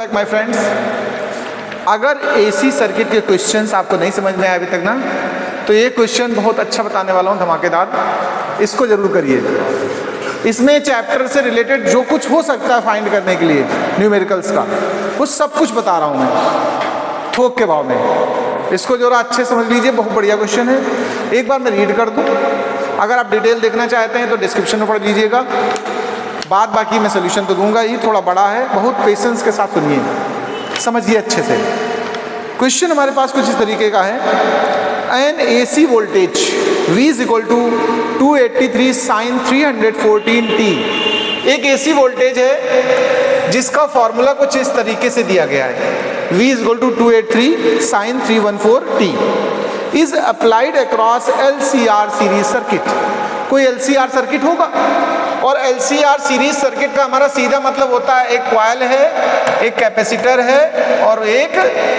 Back my friends, अगर AC circuit के questions आपको नहीं समझ में आए अभी तक ना, तो ये क्वेश्चन बहुत अच्छा बताने वाला हूँ, धमाकेदार। इसको जरूर करिए। इसमें चैप्टर से रिलेटेड जो कुछ हो सकता है फाइंड करने के लिए न्यूमेरिकल्स का, वो सब कुछ बता रहा हूँ मैं थोक के भाव में। इसको जरा अच्छे समझ लीजिए, बहुत बढ़िया क्वेश्चन है। एक बार मैं रीड कर दूँ, अगर आप डिटेल देखना चाहते हैं तो डिस्क्रिप्शन में पढ़ लीजिएगा। बाद बाकी मैं सोल्यूशन तो दूंगा ही, थोड़ा बड़ा है, बहुत पेशेंस के साथ सुनिए, समझिए अच्छे से। क्वेश्चन हमारे पास कुछ इस तरीके का है। An AC voltage V is equal to 283 sine 314 t। एक एसी वोल्टेज है जिसका फॉर्मूला कुछ इस तरीके से दिया गया है। V is equal to 283 sine 314 t is applied across LCR series circuit. कोई LCR सर्किट होगा, और LCR सीरीज सर्किट का हमारा सीधा मतलब होता है एक कॉइल है, एक कैपेसिटर है और एक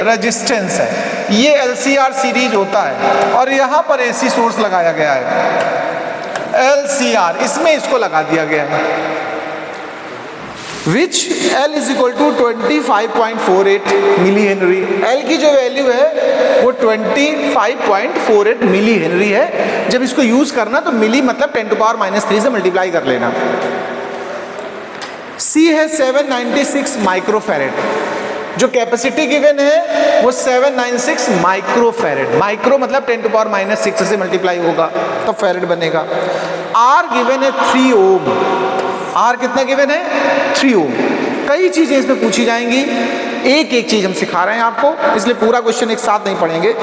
रेजिस्टेंस है। ये LCR सीरीज होता है, और यहाँ पर AC सोर्स लगाया गया है LCR, इसमें इसको लगा दिया गया है। Which L is equal to 25.48 milli henry. L की जो वैल्यू है वो 25.48 मिली हेनरी है। जब इसको यूज करना तो मिली मतलब 10⁻³ से मल्टीप्लाई कर लेना। C है 796 माइक्रोफैरेड। जो कैपेसिटी गिवन है वो 796 माइक्रोफैरेड। माइक्रो मतलब 10⁻⁶ से मल्टीप्लाई होगा तो फैरेड बनेगा। R गिवन है 3 ओम। R कितना गिवन है? 3 ओम। कई चीजें इसमें पूछी जाएंगी, एक एक चीज हम सिखा रहे हैं आपको, इसलिए पूरा क्वेश्चन एक साथ नहीं पढ़ेंगे।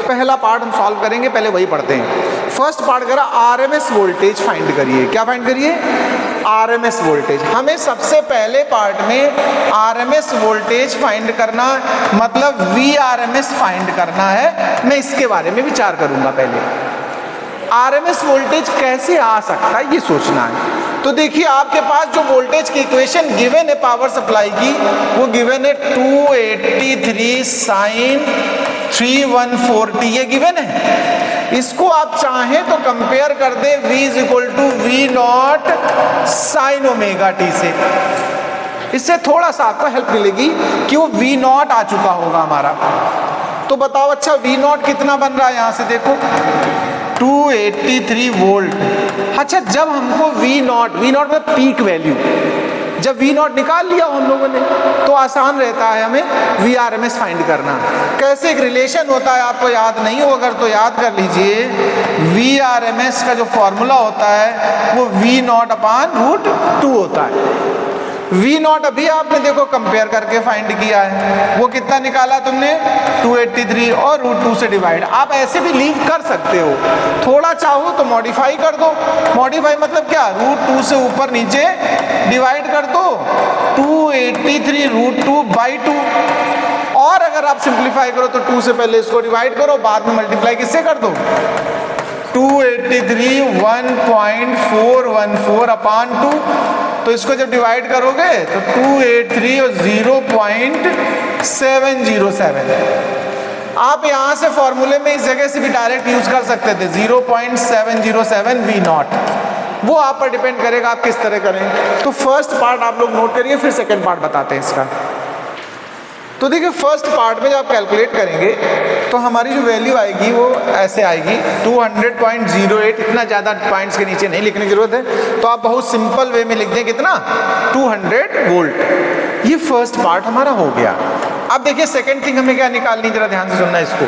पहला पार्ट हम सॉल्व करेंगे, पहले वही पढ़ते हैं। फर्स्ट पार्ट करा RMS वोल्टेज फाइंड करिए। क्या फाइंड करिए? RMS voltage. हमें सबसे पहले पार्ट में RMS वोल्टेज फाइंड करना मतलब VRMS फाइंड करना है। मैं इसके बारे में विचार करूंगा। पहले RMS वोल्टेज कैसे आ सकता है ये सोचना है। तो देखिए, आपके पास जो वोल्टेज की इक्वेशन गिवन है पावर सप्लाई की, वो गिवन है 283 साइन 314t, ये गिवन है। इसको आप चाहें तो कंपेयर कर दे V is equal to V0 sine omega t से। इससे थोड़ा सा आपको हेल्प मिलेगी कि वो V0 आ चुका होगा हमारा। तो बताओ, अच्छा V0 कितना बन रहा है? यहां से देखो 283 वोल्ट। अच्छा, जब हमको V0 में पीक वैल्यू, जब V0 निकाल लिया हम लोगों ने, तो आसान रहता है हमें VRMS फाइंड करना। कैसे एक रिलेशन होता है, आपको याद नहीं हो अगर तो याद कर लीजिए। VRMS का जो फॉर्मूला होता है वो V0/√2 होता है। V0 अभी आपने देखो कंपेयर करके फाइंड किया है, वो कितना निकाला तुमने? 283 और √2 से डिवाइड। आप ऐसे भी लीव कर सकते हो, थोड़ा चाहो तो मॉडिफाई कर दो। मॉडिफाई मतलब क्या? √2 से ऊपर नीचे डिवाइड कर दो 283 √2/2। और अगर आप सिंप्लीफाई करो तो 2 से पहले इसको डिवाइड करो, बाद में मल्टीप्लाई किससे कर दो? 283 1.414/2। तो इसको जब डिवाइड करोगे तो 283 और 0.707। आप यहां से फॉर्मूले में इस जगह से भी डायरेक्ट यूज कर सकते थे, 0.707 V0। वो आप पर डिपेंड करेगा आप किस तरह करें। तो फर्स्ट पार्ट आप लोग नोट करिए, फिर सेकेंड पार्ट बताते हैं इसका। तो देखिए, फर्स्ट पार्ट में जब आप कैलकुलेट करेंगे तो हमारी जो वैल्यू आएगी वो ऐसे आएगी 200.08। इतना ज़्यादा पॉइंट्स के नीचे नहीं लिखने की जरूरत है, तो आप बहुत सिंपल वे में लिख दें कितना? 200 वोल्ट। ये फर्स्ट पार्ट हमारा हो गया। अब देखिए सेकेंड थिंग हमें क्या निकालनी, जरा ध्यान से सुनना इसको।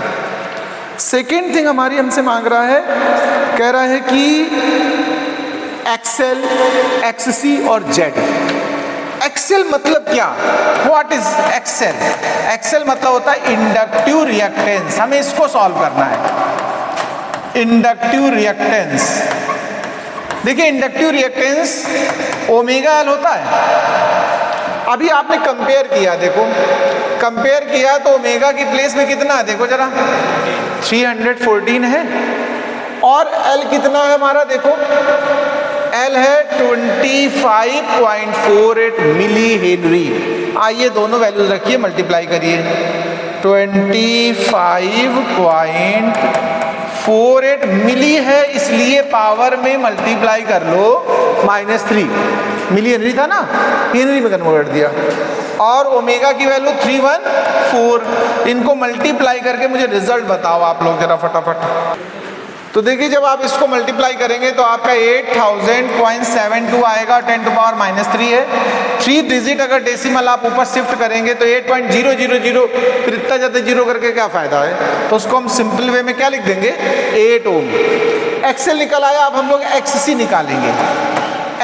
सेकेंड थिंग हमारी हमसे मांग रहा है, कह रहा है कि XL, XC और Z। एक्सेल मतलब क्या? What is Excel? एक्सेल मतलब होता है इंडक्टिव रिएक्टेंस। हमें इसको सॉल्व करना है। इंडक्टिव रिएक्टेंस, देखिए इंडक्टिव रिएक्टेंस ओमेगा L होता है। अभी आपने कंपेयर किया, देखो कंपेयर किया तो ओमेगा की प्लेस में कितना है? देखो जरा 314 है, और L कितना है हमारा? देखो L है 25.48 मिली हेनरी। आइए दोनों वैल्यूज रखिए, मल्टीप्लाई करिए। 25.48 मिली है, इसलिए पावर में मल्टीप्लाई कर लो -3। मिली हेनरी था ना, हेनरी में कन्वर्ट दिया। और ओमेगा की वैल्यू 314। इनको मल्टीप्लाई करके मुझे रिजल्ट बताओ आप लोग जरा फटाफट। तो देखिए जब आप इसको मल्टीप्लाई करेंगे तो आपका 8000.72 आएगा, 10⁻³ है। 3 डिजिट अगर डेसिमल आप ऊपर शिफ्ट करेंगे तो 8.000, फिर इतना ज़्यादा जीरो करके क्या फ़ायदा है, तो उसको हम सिंपल वे में क्या लिख देंगे 8 ओम। एक्सएल निकल आया, अब हम लोग एक्ससी निकालेंगे।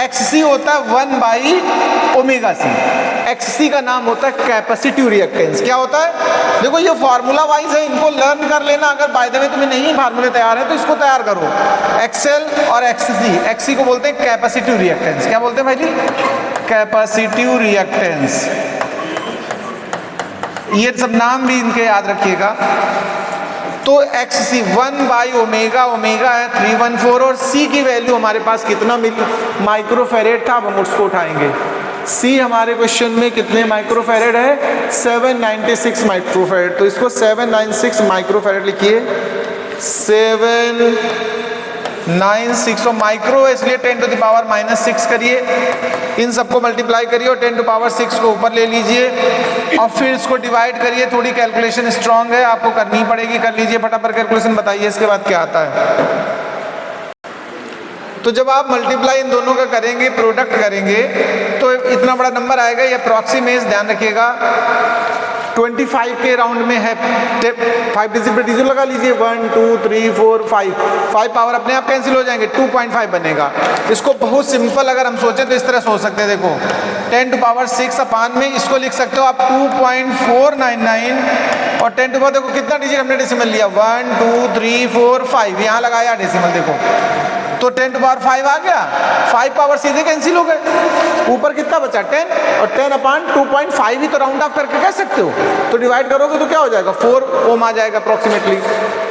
एक्ससी होता है 1/ωc। एक्ससी का नाम होता है कैपेसिटिव रिएक्टेंस। क्या होता है, देखो ये फार्मूला वाइज है, इनको लर्न कर लेना। अगर बाय द वे तुम्हें नहीं फार्मूले तैयार है तो इसको तैयार करो। एक्सएल और एक्ससी, एक्ससी को बोलते हैं कैपेसिटिव रिएक्टेंस। क्या बोलते हैं भाई जी, कैपेसिटिव रिएक्टेंस। ये सब नाम भी इनके याद रखिएगा। तो एक्ससी 1/ω, ओमेगा है 314 और सी की वैल्यू हमारे पास कितना माइक्रोफेरेड था। अब हम उसको उठाएंगे। सी हमारे क्वेश्चन में कितने माइक्रोफेरेड है, 796 माइक्रोफेरेड। तो इसको 796 माइक्रोफेरेड लिखिए, 796 और माइक्रो इसलिए 10⁻⁻6 करिए, इन सबको मल्टीप्लाई करिए और 10⁻6 को ऊपर ले लीजिए और फिर इसको डिवाइड करिए। थोड़ी कैलकुलेशन स्ट्रांग है, आपको करनी पड़ेगी, कर लीजिए फटाफट कैलकुलेशन, बताइए इसके बाद क्या आता है। तो जब आप मल्टीप्लाई इन दोनों का करेंगे, प्रोडक्ट करेंगे, तो इतना बड़ा नंबर आएगा। ये अप्रॉक्सीमेट ध्यान रखिएगा 25 के राउंड में है। 5 डिजिट पे डिजिट लगा लीजिए, 1 2 3 4 5 पावर अपने आप कैंसिल हो जाएंगे, 2.5 बनेगा। इसको बहुत सिंपल अगर हम सोचें तो इस तरह सोच सकते हैं, देखो 10⁻6 अपान में इसको लिख सकते हो आप 2.499 और 10 देखो कितना डिजिट हमने डेसिमल लिया, 1 2 3 4 5, यहाँ लगाया डेसिमल देखो तो 10⁵ आ गया। 5 पावर सीधे कैंसिल हो गए, ऊपर कितना बचा 10 और 10/2.5 ही तो राउंड ऑफ करके कह सकते हो। तो डिवाइड करोगे तो क्या हो जाएगा, 4 ओम आ जाएगा अप्रोक्सीमेटली।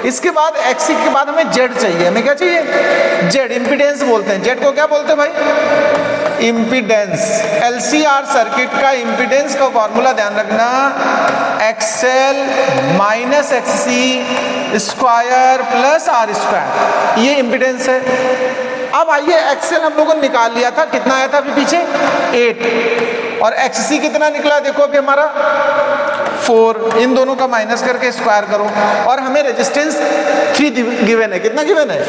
इसके बाद एक्सी के बाद हमें जेड चाहिए। हमें क्या चाहिए, जेड, इम्पीडेंस बोलते हैं। जेड को क्या बोलते हैं भाई, इम्पीडेंस। एलसीआर सर्किट का इम्पीडेंस का फॉर्मूला ध्यान रखना, XL minus XC square plus R square, ये इम्पीडेंस है। अब आइए एक्सएल हम लोगों ने निकाल लिया था, कितना आया था अभी पीछे 8 और एक्ससी कितना निकला देखो अभी हमारा 4। इन दोनों का माइनस करके स्क्वायर करो और हमें रेजिस्टेंस 3 गिवन है। कितना गिवन है,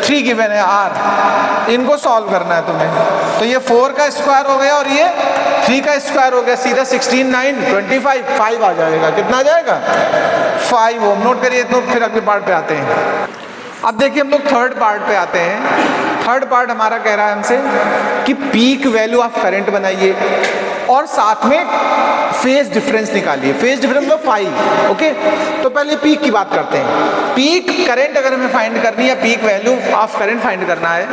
3 गिवन है आर। इनको सॉल्व करना है तुम्हें। तो ये 4 का स्क्वायर हो गया और ये 3 का स्क्वायर हो गया, सीधा 16 9 25 5 आ जाएगा। कितना आ जाएगा 5 ओम। नोट करिए, तो फिर अगले पार्ट पे आते हैं। अब देखिए हम लोग थर्ड पार्ट पे आते हैं। थर्ड पार्ट हमारा कह रहा है हमसे कि पीक वैल्यू ऑफ करंट बनाइए और साथ में फेज डिफरेंस निकालिए। फेज डिफरेंस मतलब 5, ओके। तो पहले पीक की बात करते हैं। पीक करंट अगर हमें फाइंड करनी है, peak value of current find करना है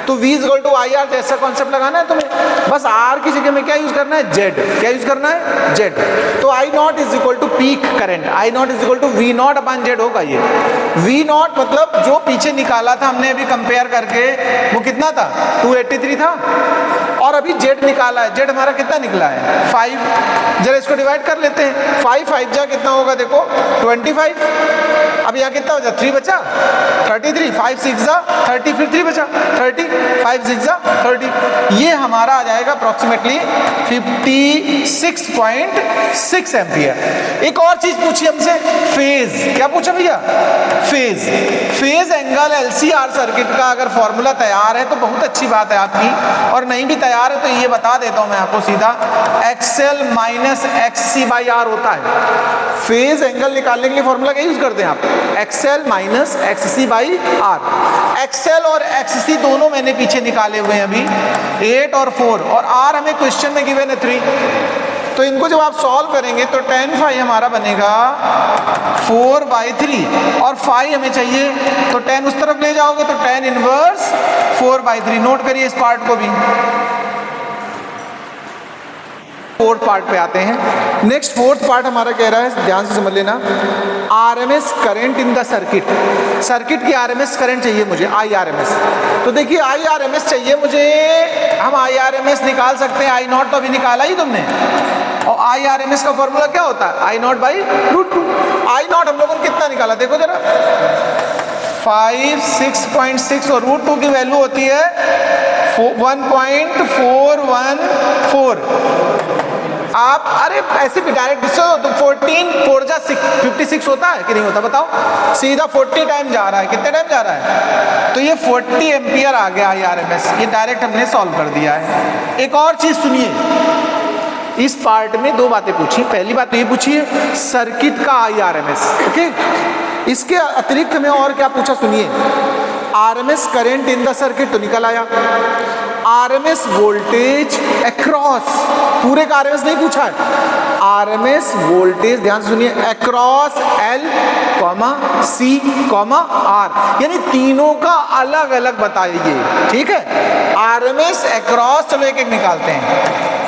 तो V = IR जैसा कॉन्सेप्ट लगाना है तुम्हें। बस R की जगह में क्या यूज करना है, Z। क्या यूज करना है, Z। तो I0 = peak current, I0 = V0/Z होगा। ये V0 मतलब जो पीछे निकाला था हमने अभी कंपेयर करके, वो कितना था 283 था और अभी Z निकाला है। Z हमारा कितना निकला है 5। जरा इसको डिवाइड कर लेते हैं, 5 5 जा कितना होगा देखो 25। अब यहाँ कितना बचा, 3 बचा 33, 5 6 जा 30, फिर 3 बचा 30, 5 6 जा 30। ये हमारा आ जाएगा अप्रोक्सीमेटली 56.6 एम्पियर। एक और चीज पूछी हमसे, फेज। क्या पूछा भैया, phase. Phase angle LCR circuit का अगर फॉर्मूला तैयार है तो बहुत अच्छी बात है आपकी, और नहीं भी तैयार है तो ये बता देता हूं मैं आपको सीधा, एक्सएल माइनस XC/R होता है। फेज एंगल निकालने के लिए फॉर्मूला क्या यूज करते हैं आप, एक्सएल माइनस XC/R। एक्सएल और XC दोनों मैंने पीछे निकाले हुए हैं अभी, 8 और 4, और R हमें क्वेश्चन में गिवन है 3। तो इनको जब आप सॉल्व करेंगे तो tan phi हमारा बनेगा 4/3 और phi हमें चाहिए तो tan उस तरफ ले जाओगे तो tan इनवर्स 4/3। नोट करिए इस पार्ट को भी। फोर्थ पार्ट पे आते हैं। नेक्स्ट फोर्थ पार्ट हमारा कह रहा है, ध्यान से समझ लेना, RMS current in the circuit. Circuit की आरएमएस करंट चाहिए मुझे, IRMS। तो देखिए IRMS चाहिए मुझे, हम IRMS निकाल सकते हैं। I0 तो अभी निकाला ही तुमने, और IRMS का फॉर्मूला क्या होता है, I0/√2। I0 हम लोगों ने कितना निकाला देखो जरा, 5 6.6 और √2 की वैल्यू होती है 1.414। आप अरे ऐसे भी डायरेक्ट तो 14 4 जा 56 होता है कि नहीं होता बताओ, सीधा 40 टाइम जा रहा है, कितने टाइम जा रहा है, तो ये 40 एम्पियर आ गया IRMS, ये डायरेक्ट हमने सॉल्व कर दिया है। एक और चीज सुनिए, इस पार्ट में दो बातें पूछी, पहली बात तो ये पूछी है सर्किट का IRMS, ओके। इसके अतिरिक्त हमें और क्या पूछा सुनिए, RMS current in the circuit तो निकल आया, RMS वोल्टेज अक्रॉस, पूरे का RMS नहीं पूछा है, RMS वोल्टेज ध्यान से सुनिए अक्रॉस L, C, R, यानी तीनों का अलग अलग बताइए, ठीक है। RMS अक्रॉस, चलो एक एक निकालते हैं।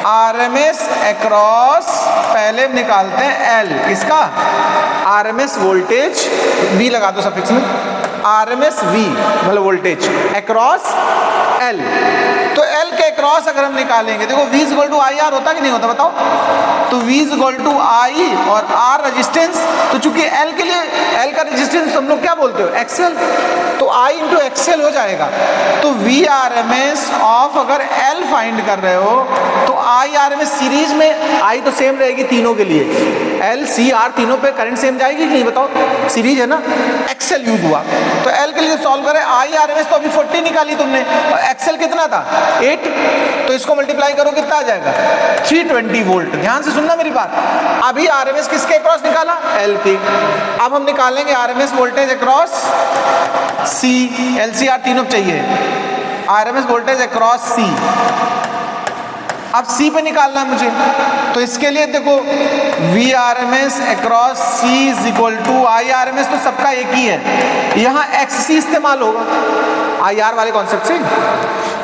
RMS अक्रॉस पहले निकालते हैं L, किसका, RMS वोल्टेज, V लगा दो सफिक्स में, RMS V मतलब वोल्टेज अक्रॉस L, तो L के अक्रॉस अगर हम निकालेंगे, देखो V इक्वल टू IR होता कि नहीं होता बताओ, तो V इक्वल टू I और R रेजिस्टेंस, तो चूंकि L के लिए L का रेजिस्टेंस हम लोग क्या बोलते हो XL, तो I इंटू XL हो जाएगा, तो VRMS ऑफ अगर L फाइंड कर रहे हो तो IRMS सीरीज में I तो सेम रहेगी तीनों के लिए, L C R तीनों पे करंट सेम जाएगी कि नहीं बताओ, सीरीज है ना, XL यूज हुआ, तो L के लिए सॉल्व करें, IRMS तो अभी 40 निकाली तुमने और XL कितना था 8, तो इसको मल्टीप्लाई करो कितना आ जाएगा 320 वोल्ट। ध्यान से सुनना मेरी बात, अभी RMS किसके अक्रॉस निकाला, L के, अब हम निकालेंगे RMS voltage across C, LCR तीनों चाहिए, RMS वोल्टेज अक्रॉस C, अब C पे निकालना है मुझे, तो इसके लिए देखो VRMS across C is equal to IRMS, तो सबका एक ही है, यहाँ XC इस्तेमाल होगा IR वाले कॉन्सेप्ट से,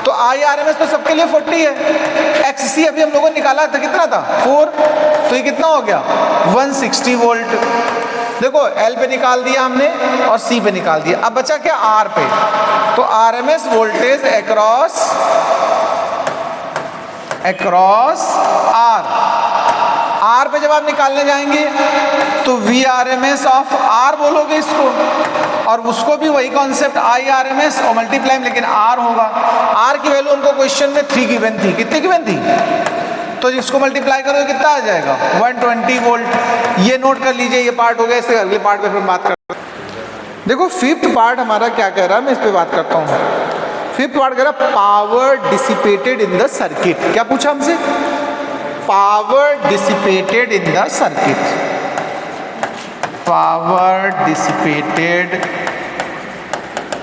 तो IRMS तो सबके लिए 40 है, XC अभी हम लोगों ने निकाला था कितना था 4, तो ये कितना हो गया 160 वोल्ट। देखो L पे निकाल दिया हमने और C पे निकाल दिया, अब बचा क्या R पे, तो RMS वोल्टेज अक्रॉस R पे जब आप निकालने जाएंगे तो VRMS ऑफ R बोलोगे इसको, और उसको भी वही कॉन्सेप्ट IRMS और मल्टीप्लाई, लेकिन R होगा, R की वैल्यू हमको क्वेश्चन में 3 गिवन थी, कितनी गिवन थी, तो इसको मल्टीप्लाई करोगे कितना आ जाएगा 120 वोल्ट। ये नोट कर लीजिए, ये पार्ट हो गया, इससे अगले पार्ट पे फिर बात करते हैं। देखो फिफ्थ पार्ट हमारा क्या कह रहा है, मैं इस पे बात करता हूँ। फिफ्थ पार्ट कह रहा power dissipated in the circuit, क्या पूछा हमसे, power dissipated in the circuit, power dissipated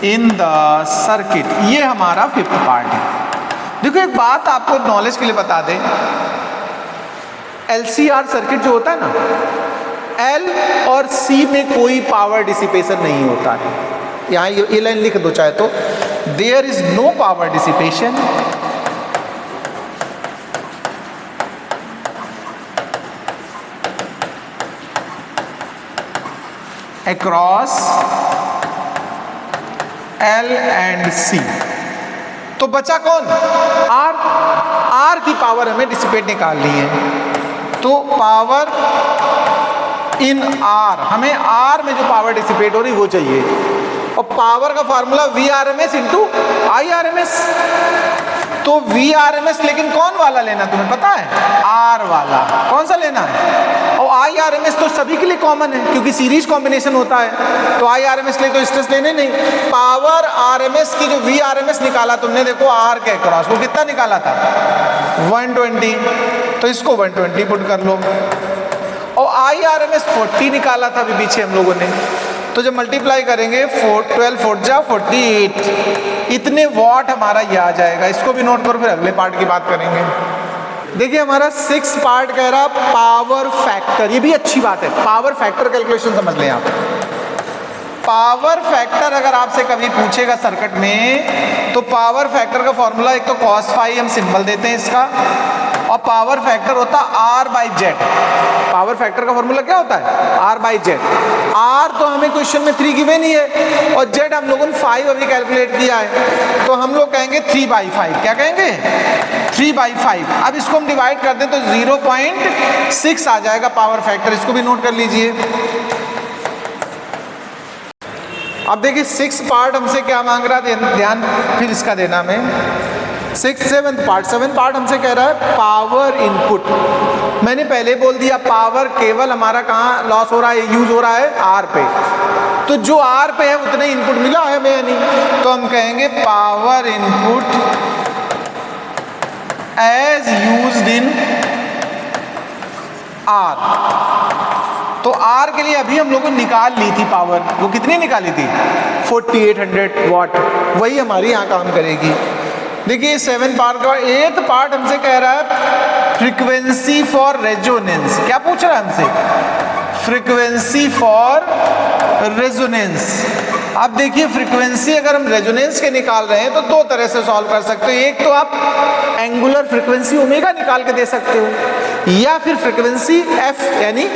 in the circuit, ये हमारा फिफ्थ पार्ट है। देखो एक बात आपको नॉलेज के लिए बता दें, LCR सर्किट जो होता है ना, L और C में कोई पावर डिसिपेशन नहीं होता है, यहाँ ये लाइन लिख दो चाहे तो, there is no power dissipation across L and C। तो बचा कौन, R की पावर हमें डिसिपेट निकालनी है, तो पावर इन R, हमें R में जो पावर डिसिपेट हो रही वो चाहिए, और पावर का फार्मूला VRMS इंटू IRMS, तो VRMS लेकिन कौन वाला लेना तुम्हें पता है, R वाला, कौन सा लेना है, और IRMS तो सभी के लिए कॉमन है क्योंकि सीरीज कॉम्बिनेशन होता है, तो IRMS के लिए तो स्ट्रेस लेने नहीं, पावर RMS की जो VRMS निकाला तुमने, देखो R के अक्रॉस वो कितना निकाला था 120, तो इसको 120 पुट कर लो, और IRMS 40 निकाला था अभी पीछे हम लोगों ने, तो जब मल्टीप्लाई करेंगे 12 4 जा 48, इतने वॉट हमारा ये आ जाएगा। इसको भी नोट करो, फिर अगले पार्ट की बात करेंगे। देखिए हमारा 6 पार्ट कह रहा पावर फैक्टर, ये भी अच्छी बात है, पावर फैक्टर कैलकुलेशन समझ लें आप। पावर फैक्टर अगर आपसे कभी पूछेगा सर्किट में, तो पावर फैक्टर का फॉर्मूला एक तो cos फाई हम सिंबल देते हैं इसका, और पावर फैक्टर होता R/Z। पावर फैक्टर का फॉर्मूला क्या होता है, R/Z। R तो हमें क्वेश्चन में 3 गिवन ही है, और Z हम लोगों ने 5 अभी कैलकुलेट किया है, तो हम लोग कहेंगे 3/5, क्या कहेंगे 3/5। अब इसको हम डिवाइड कर दें तो 0.6 आ जाएगा पावर फैक्टर, इसको भी नोट कर लीजिए। अब देखिए 6 पार्ट हमसे क्या मांग रहा है, ध्यान फिर इसका देना में, सेवेंथ पार्ट हमसे कह रहा है पावर इनपुट। मैंने पहले बोल दिया पावर केवल हमारा कहाँ लॉस हो रहा है, यूज हो रहा है आर पे। तो जो आर पे है उतने इनपुट मिला है हमें या नहीं, तो हम कहेंगे power input as used in R. तो आर के लिए अभी हम लोगों ने निकाल ली थी पावर, वो कितनी निकाली थी 4800 वाट, वही हमारी यहाँ काम करेगी। देखिए 7 पार्ट का 8th पार्ट हमसे कह रहा है फ्रीक्वेंसी फॉर रेजोनेंस। क्या पूछ रहा है हमसे, फ्रीक्वेंसी फॉर रेजोनेंस। अब देखिए फ्रीक्वेंसी अगर हम रेजोनेंस के निकाल रहे हैं तो दो तरह से सॉल्व कर सकते हो। एक तो आप एंगुलर फ्रीक्वेंसी ओमेगा निकाल के दे सकते हो, या फिर फ्रीक्वेंसी एफ यानी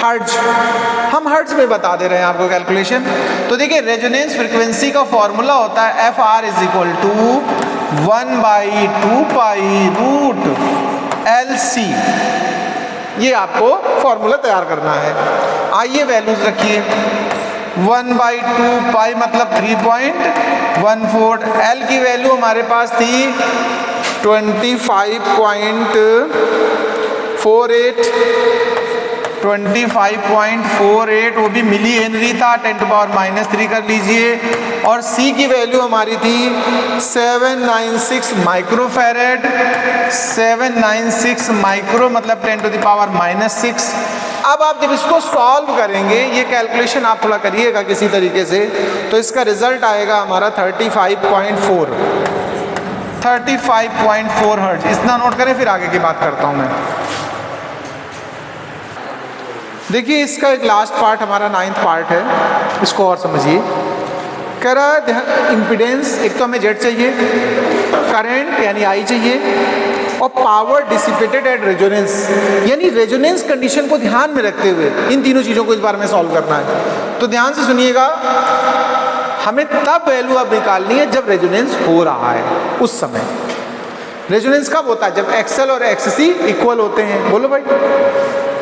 हर्ट्ज। हम हर्ट्ज में बता दे रहे हैं आपको कैलकुलेशन। तो देखिए रेजोनेंस फ्रीक्वेंसी का फॉर्मूला होता है F R is equal to 1/2 pi root L C. ये आपको फॉर्मूला तैयार करना है। आइए वैल्यूज रखिए, 1/2 पाई मतलब 3.14, एल की वैल्यू हमारे पास थी 25.48, वो भी मिली हेनरी था, 10⁻³ कर लीजिए। और सी की वैल्यू हमारी थी 796 माइक्रोफैरेड, 796 माइक्रो मतलब 10⁻⁻6। अब आप जब इसको सॉल्व करेंगे, ये कैलकुलेशन आप थोड़ा करिएगा किसी तरीके से, तो इसका रिजल्ट आएगा हमारा 35.4 हर्ट्ज। इतना नोट करें, फिर आगे की बात करता हूँ मैं। देखिए इसका एक लास्ट पार्ट हमारा 9th पार्ट है, इसको और समझिए। कह रहा है इम्पीडेंस, एक तो हमें जेड चाहिए, करंट यानी आई चाहिए, और पावर डिसिपेटेड एट रेजोनेंस यानी रेजोनेंस कंडीशन को ध्यान में रखते हुए इन तीनों चीज़ों को इस बार में सॉल्व करना है। तो ध्यान से सुनिएगा, हमें तब वैल्यू अब निकालनी है जब रेजोनेंस हो रहा है। उस समय रेजोनेंस कब होता है, जब एक्सएल और एक्ससी इक्वल होते हैं। बोलो भाई।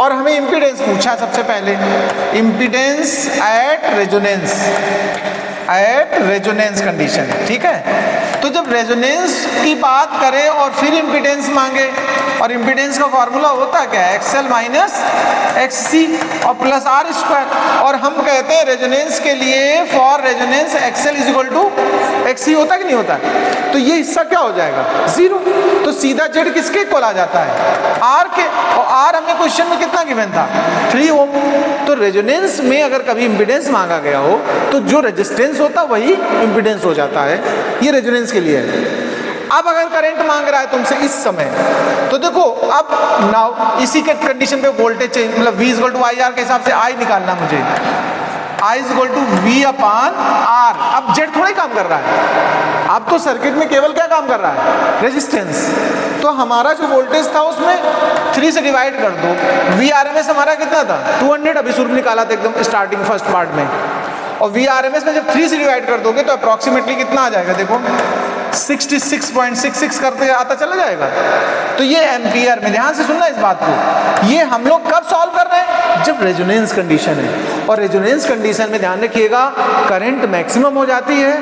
और हमें इम्पीडेंस पूछा सबसे पहले, इम्पीडेंस एट रेजोनेंस कंडीशन, ठीक है। तो जब रेजोनेंस की बात करें और फिर इम्पीडेंस मांगे, और इम्पीडेंस का फॉर्मूला होता क्या है, एक्सएल माइनस एक्ससी और प्लस आर स्क्वायर। और हम कहते हैं रेजोनेंस के लिए for resonance XL is equal to XC होता कि नहीं होता, तो ये हिस्सा क्या हो जाएगा 0। तो सीधा जेड किसके इक्वल आ जाता है, आर के। और आर हमें क्वेश्चन में कितना गिवन था 3 ओम। तो रेजोनेंस में अगर कभी इम्पीडेंस मांगा गया हो तो जो रेजिस्टेंस होता वही इम्पीडेंस हो जाता है। ये रेजोनेंस के लिए है। अब अगर करंट मांग रहा है तुमसे इस समय, तो देखो अब नाउ इसी के कंडीशन पे वोल्टेज चाहिए, मतलब V equal to I R के हिसाब से I निकालना मुझे, I equal to V upon R। अब जेड थोड़ा ही काम कर रहा है, अब तो सर्किट में केवल क्या काम कर रहा है, रेजिस्टेंस। तो हमारा जो वोल्टेज था उसमें 3 से डिवाइड कर दो। VRMS हमारा कितना था 200, अभी शुरू निकाला था एकदम स्टार्टिंग फर्स्ट पार्ट में। और VRMS में जब 3 से डिवाइड कर दोगे तो अप्रॉक्सीमेटली कितना आ जाएगा, देखो 66.66 करते आता चला जाएगा। तो ये एम्पियर में, ध्यान से सुनना इस बात को, ये हम लोग कब सॉल्व कर रहे हैं, जब रेजोनेंस कंडीशन है। और रेजोनेंस कंडीशन में ध्यान रखिएगा करंट मैक्सिमम हो जाती है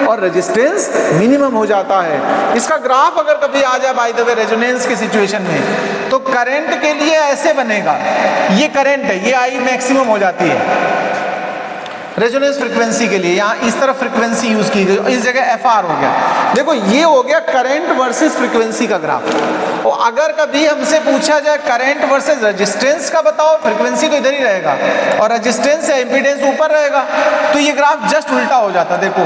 और रेजिस्टेंस मिनिमम हो जाता है। इसका ग्राफ अगर कभी आ जाए बाय द वे रेजोनेंस की सिचुएशन में, तो करंट के लिए ऐसे बनेगा, ये करंट है, ये आई मैक्सिमम हो जाती है रेजोनेंस फ्रीक्वेंसी के लिए। यहाँ इस तरफ फ्रीक्वेंसी यूज की गई, इस जगह एफ आर हो गया। देखो ये हो गया करंट वर्सेस फ्रीक्वेंसी का ग्राफ। और अगर कभी हमसे पूछा जाए करंट वर्सेस रेजिस्टेंस का बताओ, फ्रीक्वेंसी तो इधर ही रहेगा और रेजिस्टेंस या इंपीडेंस ऊपर रहेगा, तो ये ग्राफ जस्ट उल्टा हो जाता। देखो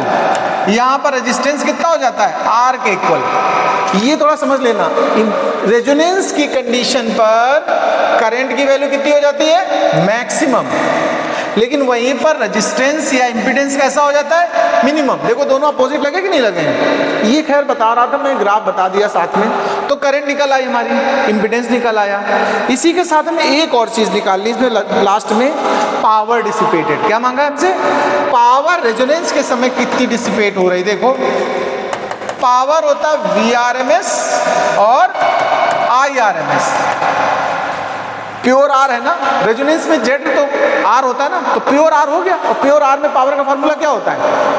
यहाँ पर रेजिस्टेंस कितना हो जाता है, आर के इक्वल। ये थोड़ा समझ लेना, रेजोनेंस की कंडीशन पर करंट की वैल्यू कितनी हो जाती है, मैक्सिमम। लेकिन वहीं पर रेजिस्टेंस या इंपीडेंस कैसा हो जाता है, मिनिमम। देखो दोनों अपोजिट लगे कि नहीं लगे हैं, ये खैर बता रहा था मैं, ग्राफ बता दिया साथ में। तो करंट निकल आई हमारी, इंपीडेंस निकल आया। इसी के साथ में एक और चीज निकाल ली इसमें लास्ट में, पावर डिसिपेटेड। क्या मांगा है हमसे, पावर रेजोनेंस के समय कितनी डिसिपेट हो रही। देखो पावर होता है VRMS और IRMS। प्योर आर है ना, रेजोनेंस में जेड तो आर होता है ना, तो प्योर आर हो गया। और प्योर आर में पावर का फॉर्मूला क्या होता है?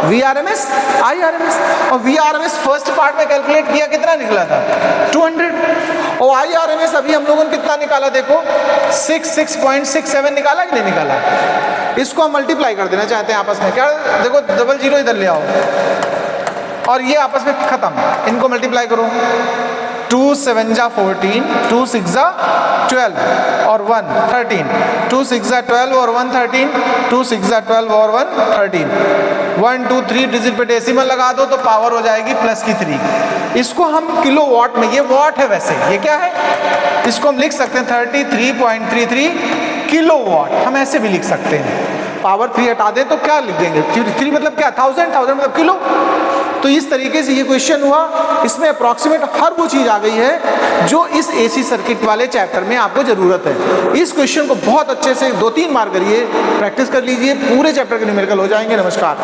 V R M S I R M S. और V R M S first part में कैलकुलेट किया, कितना निकला था? 200। और आई आर एम एस अभी हम लोगों ने कितना निकाला देखो, 6.67 निकाला कि नहीं निकाला? इसको हम मल्टीप्लाई कर देना चाहते हैं आपस में, क्या देखो डबल जीरो इधर ले आओ और ये आपस में खत्म, इनको मल्टीप्लाई करो। 2 7 जा 14, 2 6 जा 12 और 1 13, 2 6 जा 12 और 1 13, 2 6 जा 12 और 1 13, 1 2 3 डिजिट पे डेसिमल लगा दो तो पावर हो जाएगी प्लस की 3। इसको हम किलो वाट में, ये वाट है वैसे, ये क्या है? इसको हम लिख सकते हैं 33.33 किलो वाट, हम ऐसे भी लिख सकते हैं। पावर 3 हटा दें तो क्या लिख देंगे? 3 मतलब क्या? 1000, 1000 मतलब किलो। तो इस तरीके से ये क्वेश्चन हुआ, इसमें अप्रॉक्सीमेट हर वो चीज़ आ गई है जो इस एसी सर्किट वाले चैप्टर में आपको ज़रूरत है। इस क्वेश्चन को बहुत अच्छे से 2-3 बार करिए, प्रैक्टिस कर लीजिए, पूरे चैप्टर के न्यूमेरिकल हो जाएंगे। नमस्कार।